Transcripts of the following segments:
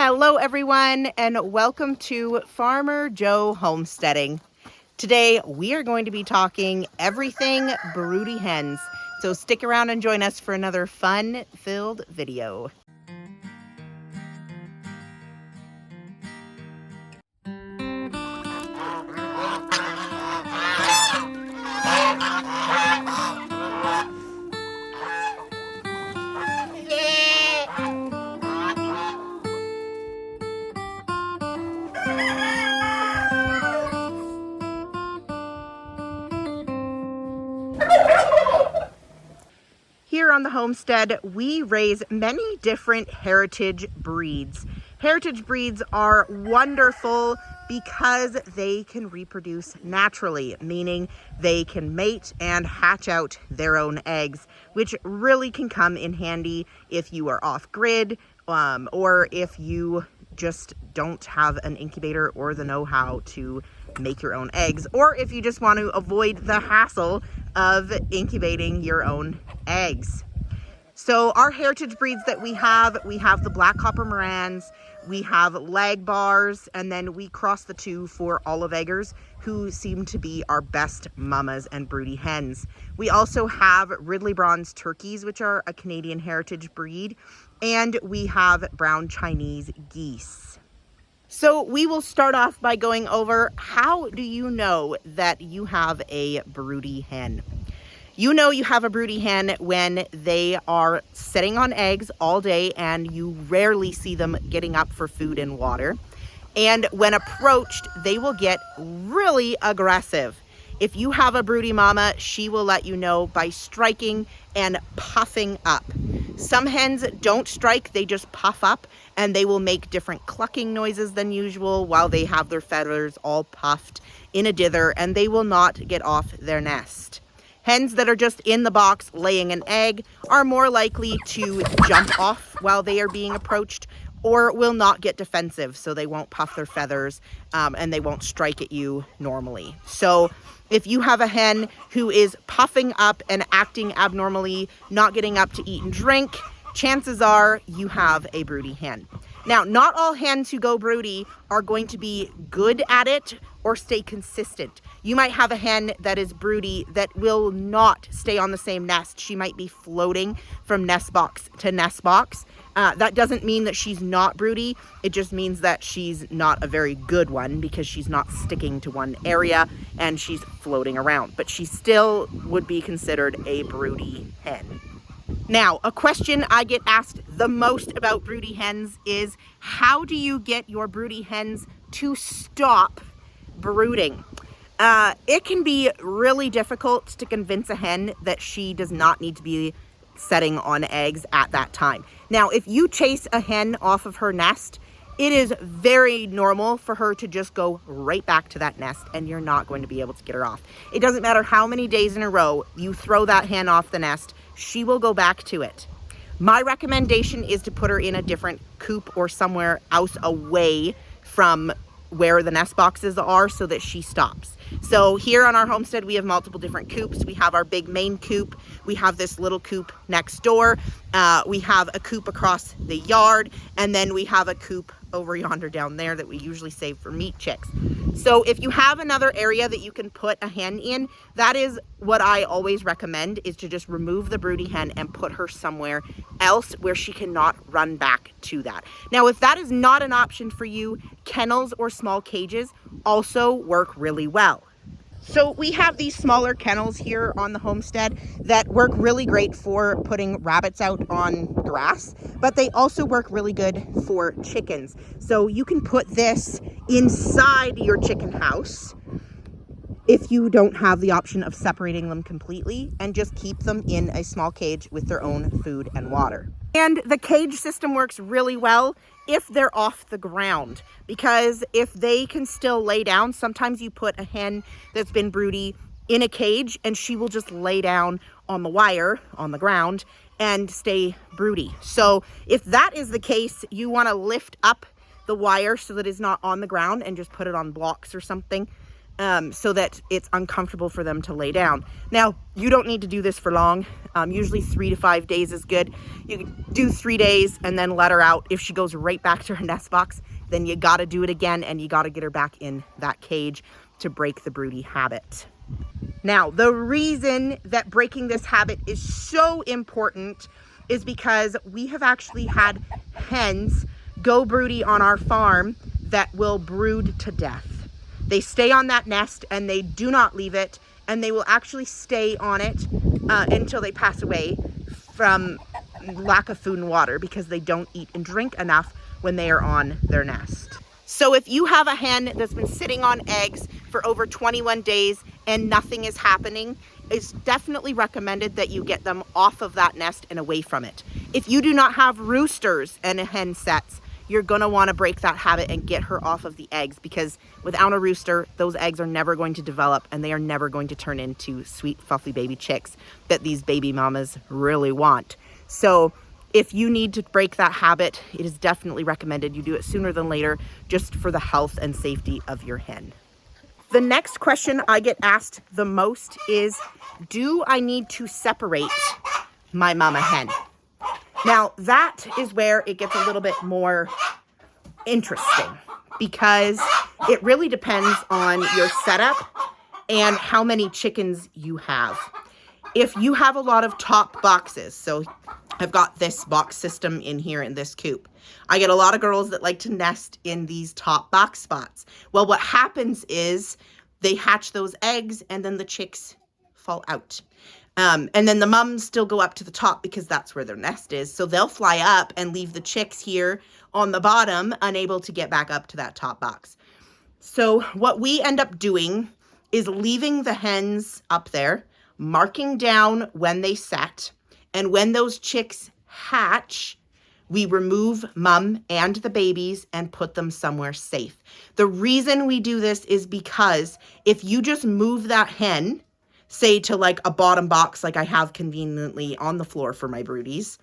Hello everyone, and welcome to Farmer Joe Homesteading. Today we are going to be talking everything broody hens. So stick around and join us for another fun-filled video. Here on the homestead, we raise many different heritage breeds. Heritage breeds are wonderful because they can reproduce naturally, meaning they can mate and hatch out their own eggs, which really can come in handy if you are off-grid or if you just don't have an incubator or the know-how to make your own eggs, or if you just want to avoid the hassle of incubating your own eggs. So our heritage breeds that we have the black copper Morans, we have lag bars, and then we cross the two for olive eggers, who seem to be our best mamas and broody hens. We also have Ridley bronze turkeys, which are a Canadian heritage breed, and we have brown Chinese geese. So we will start off by going over, how do you know that you have a broody hen? You know you have a broody hen when they are sitting on eggs all day and you rarely see them getting up for food and water. And when approached, they will get really aggressive. If you have a broody mama, she will let you know by striking and puffing up. Some hens don't strike, they just puff up, and they will make different clucking noises than usual while they have their feathers all puffed in a dither, and they will not get off their nest. Hens that are just in the box laying an egg are more likely to jump off while they are being approached, or will not get defensive, so they won't puff their feathers and they won't strike at you normally. So if you have a hen who is puffing up and acting abnormally, not getting up to eat and drink, chances are you have a broody hen. Now, not all hens who go broody are going to be good at it or stay consistent. You might have a hen that is broody that will not stay on the same nest. She might be floating from nest box to nest box. That doesn't mean that she's not broody. It just means that she's not a very good one because she's not sticking to one area and she's floating around. But she still would be considered a broody hen. Now, a question I get asked the most about broody hens is, how do you get your broody hens to stop brooding? It can be really difficult to convince a hen that she does not need to be setting on eggs at that time. Now, if you chase a hen off of her nest, it is very normal for her to just go right back to that nest, and you're not going to be able to get her off. It doesn't matter how many days in a row you throw that hen off the nest, she will go back to it. My recommendation is to put her in a different coop or somewhere else away from where the nest boxes are so that she stops. So here on our homestead, we have multiple different coops. We have our big main coop. We have this little coop next door. We have a coop across the yard. And then we have a coop over yonder down there that we usually save for meat chicks. So if you have another area that you can put a hen in, that is what I always recommend, is to just remove the broody hen and put her somewhere else where she cannot run back to that. Now, if that is not an option for you, kennels or small cages also work really well. So we have these smaller kennels here on the homestead that work really great for putting rabbits out on grass, but they also work really good for chickens. So you can put this inside your chicken house if you don't have the option of separating them completely, and just keep them in a small cage with their own food and water. And the cage system works really well if they're off the ground, because if they can still lay down, sometimes you put a hen that's been broody in a cage and she will just lay down on the wire on the ground and stay broody. So if that is the case, you want to lift up the wire so that it's not on the ground and just put it on blocks or something. so that it's uncomfortable for them to lay down. Now, you don't need to do this for long. Usually 3 to 5 days is good. You can do 3 days and then let her out. If she goes right back to her nest box, then you got to do it again, and you got to get her back in that cage to break the broody habit. Now, the reason that breaking this habit is so important is because we have actually had hens go broody on our farm that will brood to death. They stay on that nest and they do not leave it, and they will actually stay on it until they pass away from lack of food and water, because they don't eat and drink enough when they are on their nest. So if you have a hen that's been sitting on eggs for over 21 days and nothing is happening, it's definitely recommended that you get them off of that nest and away from it. If you do not have roosters and a hen sets, you're gonna wanna break that habit and get her off of the eggs, because without a rooster, those eggs are never going to develop and they are never going to turn into sweet, fluffy baby chicks that these baby mamas really want. So if you need to break that habit, it is definitely recommended you do it sooner than later, just for the health and safety of your hen. The next question I get asked the most is, do I need to separate my mama hen? Now, that is where it gets a little bit more interesting, because it really depends on your setup and how many chickens you have. If you have a lot of top boxes, so I've got this box system in here in this coop. I get a lot of girls that like to nest in these top box spots. Well, what happens is they hatch those eggs and then the chicks fall out. And then the mums still go up to the top because that's where their nest is. So they'll fly up and leave the chicks here on the bottom, unable to get back up to that top box. So what we end up doing is leaving the hens up there, marking down when they set, and when those chicks hatch, we remove mom and the babies and put them somewhere safe. The reason we do this is because if you just move that hen, say to like a bottom box like I have conveniently on the floor for my broodies,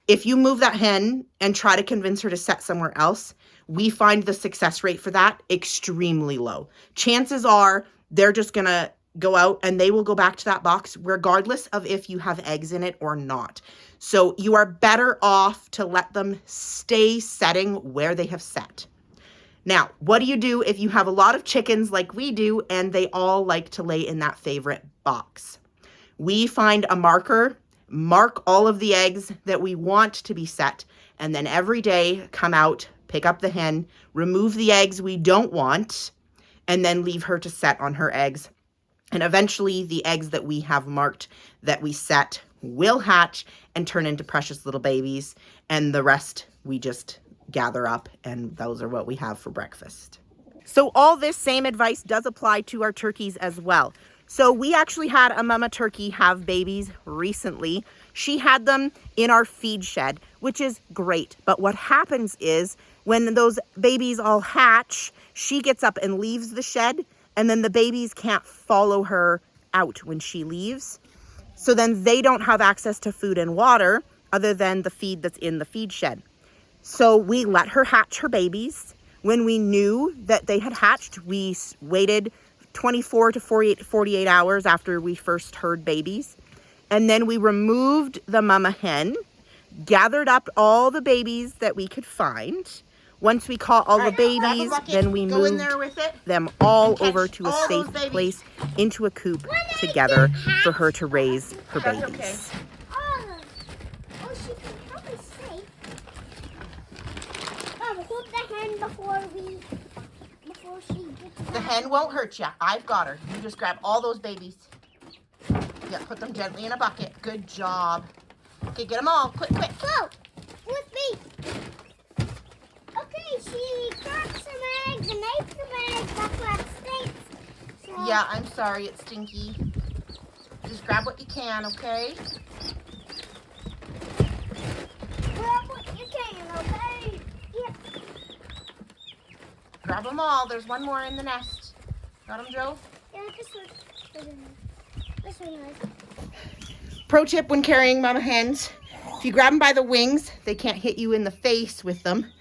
if you move that hen and try to convince her to set somewhere else, we find the success rate for that extremely low. Chances are they're just gonna go out and they will go back to that box regardless of if you have eggs in it or not. So you are better off to let them stay setting where they have set. Now, what do you do if you have a lot of chickens like we do and they all like to lay in that favorite box? We find a marker, mark all of the eggs that we want to be set, and then every day come out, pick up the hen, remove the eggs we don't want, and then leave her to set on her eggs. And eventually the eggs that we have marked that we set will hatch and turn into precious little babies, and the rest we just gather up, and those are what we have for breakfast. So all this same advice does apply to our turkeys as well. So we actually had a mama turkey have babies recently. She had them in our feed shed, which is great. But what happens is when those babies all hatch, she gets up and leaves the shed, and then the babies can't follow her out when she leaves. So then they don't have access to food and water other than the feed that's in the feed shed. So we let her hatch her babies. When we knew that they had hatched, we waited 24 to 48 hours after we first heard babies. And then we removed the mama hen, gathered up all the babies that we could find. Once we caught all the babies, then we moved them all over to a safe place into a coop together for her to raise her babies. The hen won't hurt you. I've got her. You just grab all those babies. Yeah, put them gently in a bucket. Good job. Okay, get them all. Quick, quick. Go with me. Okay, she cracked some eggs and ate some eggs. That's what stinks. So... Yeah, I'm sorry. It's stinky. Just grab what you can, okay? Grab what you can, okay? Yep. Grab them all. There's one more in the nest. Got them, Joe? Yeah, this one. This one is. Pro tip when carrying mama hens, if you grab them by the wings, they can't hit you in the face with them.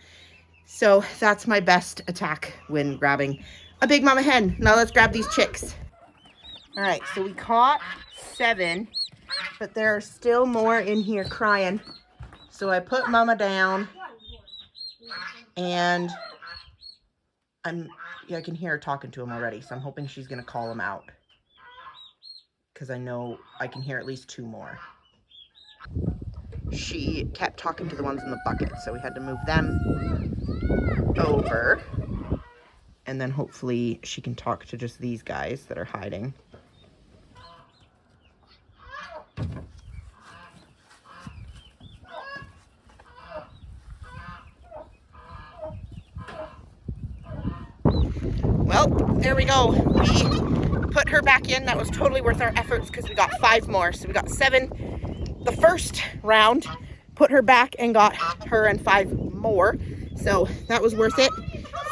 So that's my best attack when grabbing a big mama hen. Now let's grab these chicks. All right, so we caught 7, but there are still more in here crying. So I put mama down, and I can hear her talking to him already, so I'm hoping she's gonna call him out, because I know I can hear at least 2 more. She kept talking to the ones in the bucket, so we had to move them over. And then hopefully she can talk to just these guys that are hiding. Well, there we go. We put her back in. That was totally worth our efforts because we got 5 more. So we got 7 the first round, put her back and got her and 5 more. So that was worth it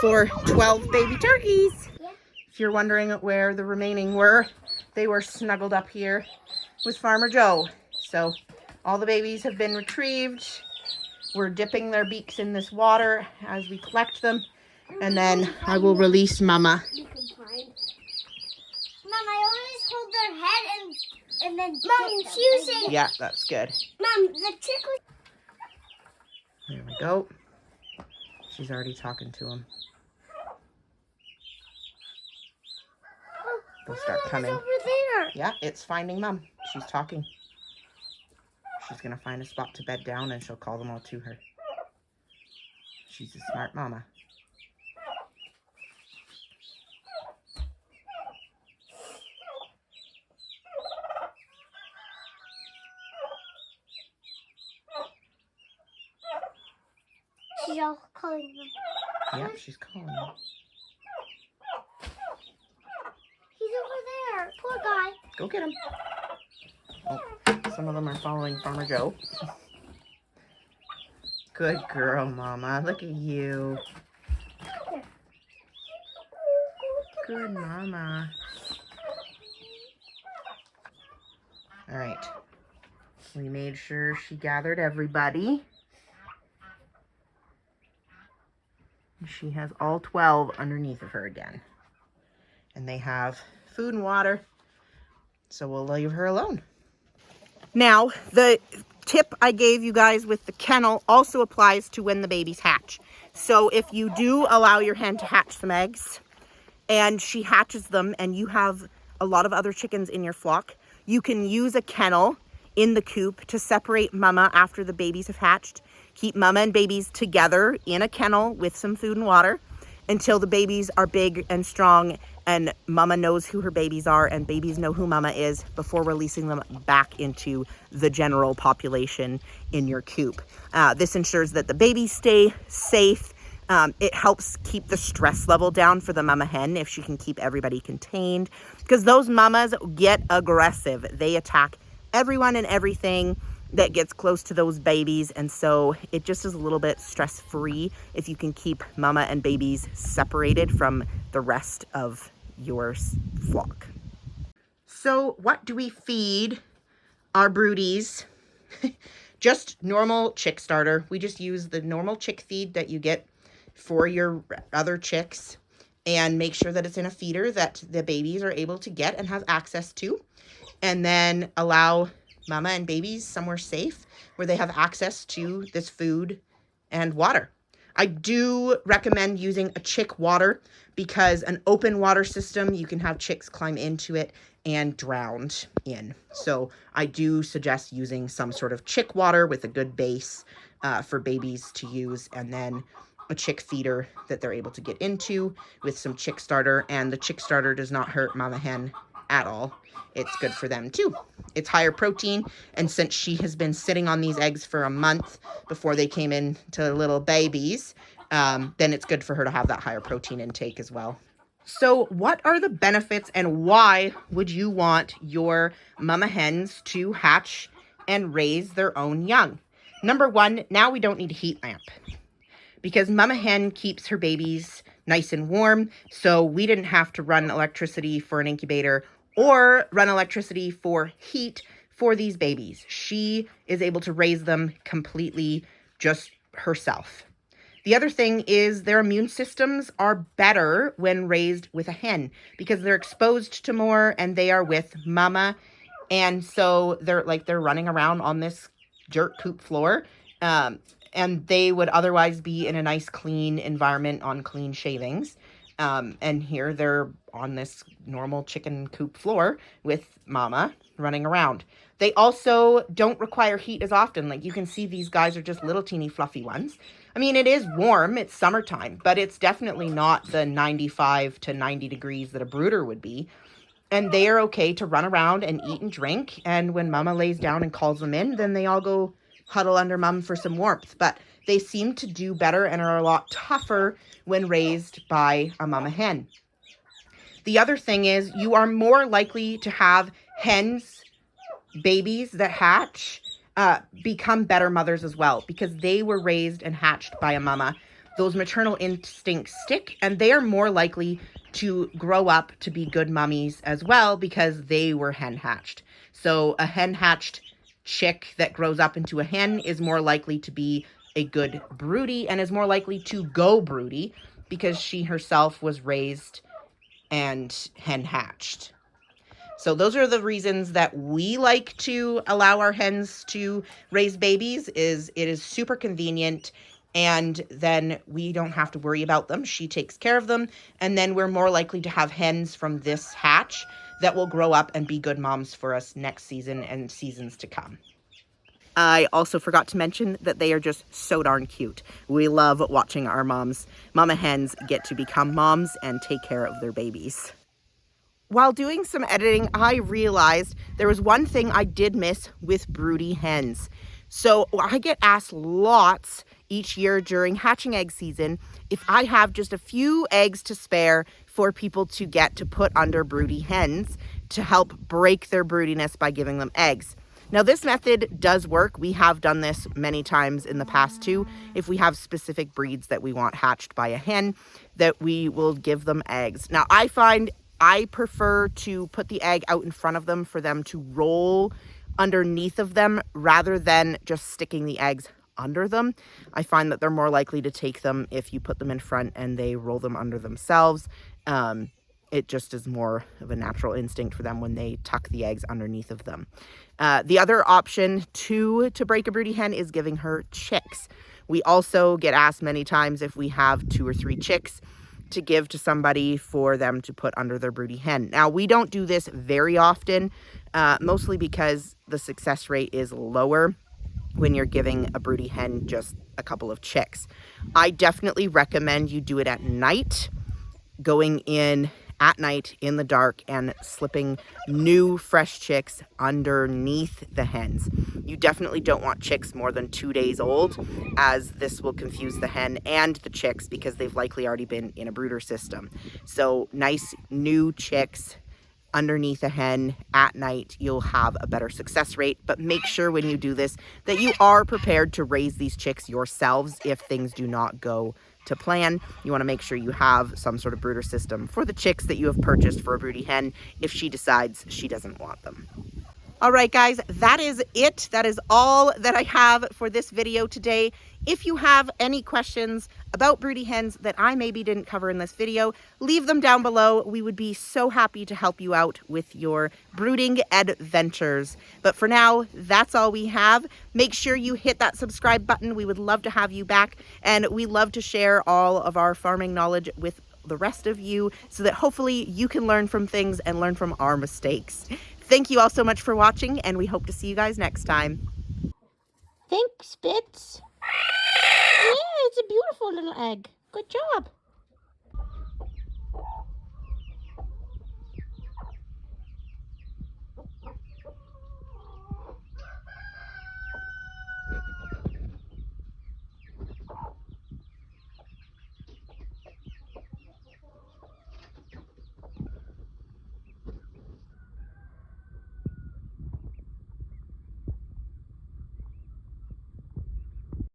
for 12 baby turkeys. Yeah. If you're wondering where the remaining were, they were snuggled up here with Farmer Joe. So all the babies have been retrieved. We're dipping their beaks in this water as we collect them. And then I will release Mama. Mom, I always hold their head and then Mom, she was saying... Yeah, that's good. Mom, the trick was... There we go. She's already talking to him. They'll start coming. Over there. Yeah, it's finding Mom. She's talking. She's going to find a spot to bed down and she'll call them all to her. She's a smart mama. She's all calling them. Yeah, she's calling them. He's over there. Poor guy. Go get him. Oh, some of them are following Farmer Joe. Good girl, Mama. Look at you. Good Mama. All right. We made sure she gathered everybody. She has all 12 underneath of her again. And they have food and water. So we'll leave her alone. Now, the tip I gave you guys with the kennel also applies to when the babies hatch. So if you do allow your hen to hatch some eggs and she hatches them and you have a lot of other chickens in your flock, you can use a kennel in the coop to separate mama after the babies have hatched. Keep mama and babies together in a kennel with some food and water until the babies are big and strong and mama knows who her babies are and babies know who mama is before releasing them back into the general population in your coop. This ensures that the babies stay safe. It helps keep the stress level down for the mama hen if she can keep everybody contained, because those mamas get aggressive. They attack everyone and everything that gets close to those babies, and so it just is a little bit stress-free if you can keep mama and babies separated from the rest of your flock. So what do we feed our broodies? Just normal chick starter. We just use the normal chick feed that you get for your other chicks and make sure that it's in a feeder that the babies are able to get and have access to, and then allow mama and babies somewhere safe where they have access to this food and water. I do recommend using a chick water because an open water system, you can have chicks climb into it and drown in. So I do suggest using some sort of chick water with a good base for babies to use, and then a chick feeder that they're able to get into with some chick starter. And the chick starter does not hurt mama hen at all. It's good for them too. It's higher protein, and since she has been sitting on these eggs for a month before they came in to little babies, then it's good for her to have that higher protein intake as well. So what are the benefits and why would you want your mama hens to hatch and raise their own young? Number one, now we don't need a heat lamp because mama hen keeps her babies nice and warm. So we didn't have to run electricity for an incubator or run electricity for heat for these babies. She is able to raise them completely just herself. The other thing is their immune systems are better when raised with a hen because they're exposed to more and they are with mama. And so they're running around on this dirt coop floor. And they would otherwise be in a nice clean environment on clean shavings. And here they're on this normal chicken coop floor with mama running around. They also don't require heat as often. Like you can see, these guys are just little teeny fluffy ones. I mean, it is warm, it's summertime, but it's definitely not the 95 to 90 degrees that a brooder would be. And they are okay to run around and eat and drink. And when mama lays down and calls them in, then they all go huddle under mom for some warmth. But they seem to do better and are a lot tougher when raised by a mama hen. The other thing is you are more likely to have hens, babies that hatch, become better mothers as well because they were raised and hatched by a mama. Those maternal instincts stick, and they are more likely to grow up to be good mummies as well because they were hen hatched. So a hen hatched chick that grows up into a hen is more likely to be a good broody and is more likely to go broody because she herself was raised and hen hatched. So those are the reasons that we like to allow our hens to raise babies. It is super convenient, and then we don't have to worry about them. She takes care of them, and then we're more likely to have hens from this hatch that will grow up and be good moms for us next season and seasons to come. I also forgot to mention that they are just so darn cute. We love watching our mama hens get to become moms and take care of their babies. While doing some editing, I realized there was one thing I did miss with broody hens. So I get asked lots each year during hatching egg season if I have just a few eggs to spare for people to get to put under broody hens to help break their broodiness by giving them eggs. Now, this method does work. We have done this many times in the past too. If we have specific breeds that we want hatched by a hen, that we will give them eggs. Now, I find I prefer to put the egg out in front of them for them to roll underneath of them rather than just sticking the eggs under them. I find that they're more likely to take them if you put them in front and they roll them under themselves. It just is more of a natural instinct for them when they tuck the eggs underneath of them. The other option to break a broody hen is giving her chicks. We also get asked many times if we have 2 or 3 chicks to give to somebody for them to put under their broody hen. Now, we don't do this very often, mostly because the success rate is lower when you're giving a broody hen just a couple of chicks. I definitely recommend you do it at night, going in at night in the dark and slipping new fresh chicks underneath the hens. You definitely don't want chicks more than 2 days old, as this will confuse the hen and the chicks because they've likely already been in a brooder system. So nice new chicks underneath a hen at night, you'll have a better success rate. But make sure when you do this that you are prepared to raise these chicks yourselves if things do not go to plan. You want to make sure you have some sort of brooder system for the chicks that you have purchased for a broody hen if she decides she doesn't want them. All right, guys, that is it. That is all that I have for this video today. If you have any questions about broody hens that I maybe didn't cover in this video, leave them down below. We would be so happy to help you out with your brooding adventures. But for now, that's all we have. Make sure you hit that subscribe button. We would love to have you back, and we love to share all of our farming knowledge with the rest of you so that hopefully you can learn from things and learn from our mistakes. Thank you all so much for watching, and we hope to see you guys next time. Thanks, Bits. Yeah, it's a beautiful little egg. Good job.